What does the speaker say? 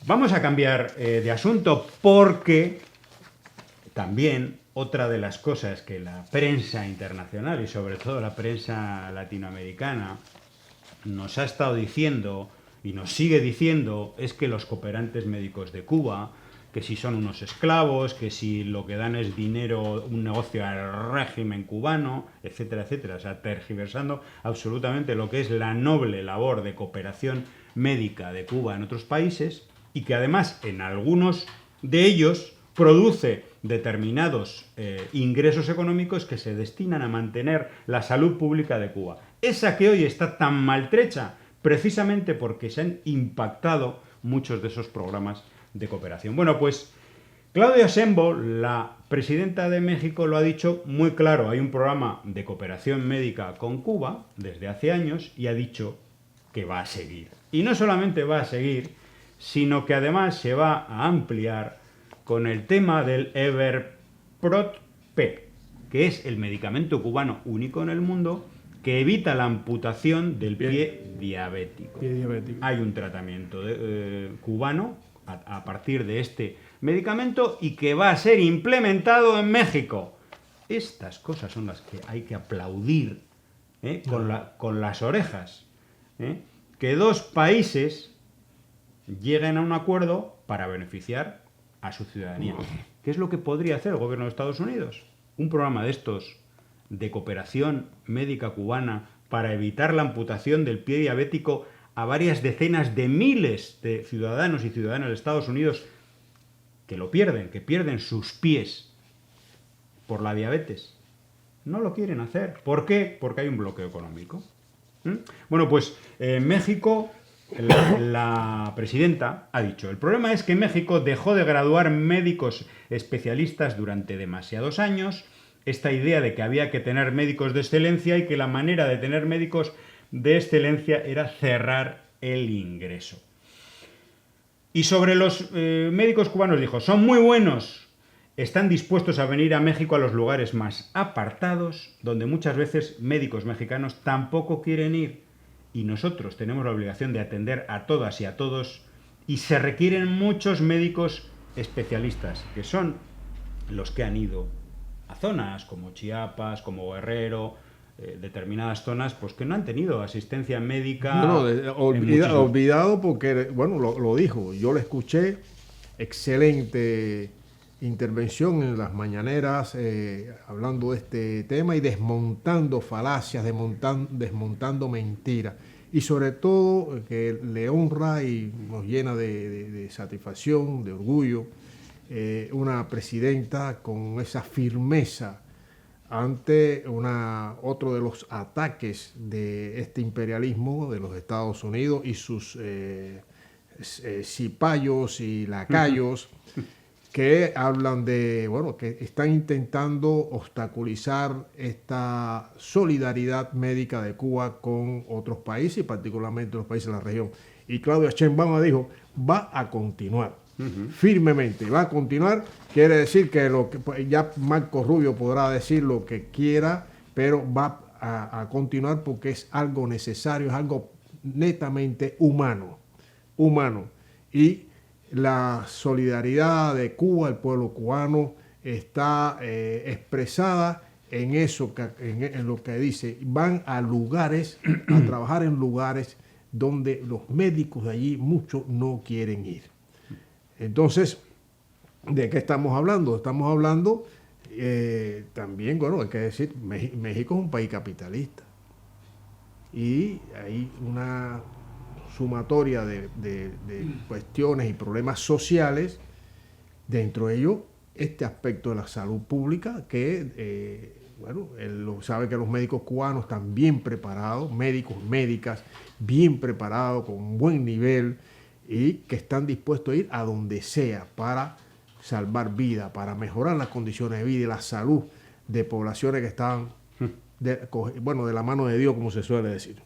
Vamos a cambiar de asunto porque también otra de las cosas que la prensa internacional y sobre todo la prensa latinoamericana nos ha estado diciendo y nos sigue diciendo es que los cooperantes médicos de Cuba, que si son unos esclavos, que si lo que dan es dinero, un negocio al régimen cubano, etcétera, etcétera. O sea, tergiversando absolutamente lo que es la noble labor de cooperación médica de Cuba en otros países y que además en algunos de ellos produce determinados ingresos económicos que se destinan a mantener la salud pública de Cuba. Esa que hoy está tan maltrecha precisamente porque se han impactado muchos de esos programas de cooperación. Bueno, pues Claudia Sheinbaum, la presidenta de México, lo ha dicho muy claro. Hay un programa de cooperación médica con Cuba desde hace años y ha dicho que va a seguir. Y no solamente va a seguir, sino que además se va a ampliar con el tema del Everprot-P, que es el medicamento cubano único en el mundo que evita la amputación del pie diabético. Hay un tratamiento cubano a partir de este medicamento y que va a ser implementado en México. Estas cosas son las que hay que aplaudir con las orejas. Que dos países lleguen a un acuerdo para beneficiar a su ciudadanía. ¿Qué es lo que podría hacer el gobierno de Estados Unidos? Un programa de estos de cooperación médica cubana para evitar la amputación del pie diabético a varias decenas de miles de ciudadanos y ciudadanas de Estados Unidos que lo pierden, que pierden sus pies por la diabetes. No lo quieren hacer. ¿Por qué? Porque hay un bloqueo económico. Bueno, pues en México la presidenta ha dicho, el problema es que México dejó de graduar médicos especialistas durante demasiados años. Esta idea de que había que tener médicos de excelencia y que la manera de tener médicos de excelencia era cerrar el ingreso. Y sobre los médicos cubanos dijo, son muy buenos, están dispuestos a venir a México a los lugares más apartados, donde muchas veces médicos mexicanos tampoco quieren ir. Y nosotros tenemos la obligación de atender a todas y a todos, y se requieren muchos médicos especialistas, que son los que han ido a zonas como Chiapas, como Guerrero, determinadas zonas pues que no han tenido asistencia médica. Olvidado porque, bueno, lo dijo, yo le escuché, excelente intervención en las mañaneras hablando de este tema y desmontando falacias, desmontando mentiras. Y sobre todo que le honra y nos llena de satisfacción, de orgullo, una presidenta con esa firmeza ante otro de los ataques de este imperialismo de los Estados Unidos y sus cipayos y lacayos que hablan de, bueno, que están intentando obstaculizar esta solidaridad médica de Cuba con otros países y particularmente los países de la región. Y Claudia Sheinbaum dijo, va a continuar. Firmemente, va a continuar, quiere decir que ya Marco Rubio podrá decir lo que quiera, pero va a continuar porque es algo necesario, es algo netamente humano, y la solidaridad de Cuba, el pueblo cubano, está expresada en eso, en lo que dice, van a lugares, a trabajar en lugares donde los médicos de allí muchos no quieren ir. Entonces, ¿de qué estamos hablando? Estamos hablando también, bueno, hay que decir, México es un país capitalista y hay una sumatoria de cuestiones y problemas sociales, dentro de ello este aspecto de la salud pública que, bueno, él sabe que los médicos cubanos están bien preparados, médicos, médicas, bien preparados, con un buen nivel, y que están dispuestos a ir a donde sea para salvar vidas, para mejorar las condiciones de vida y la salud de poblaciones que están, de la mano de Dios, como se suele decir.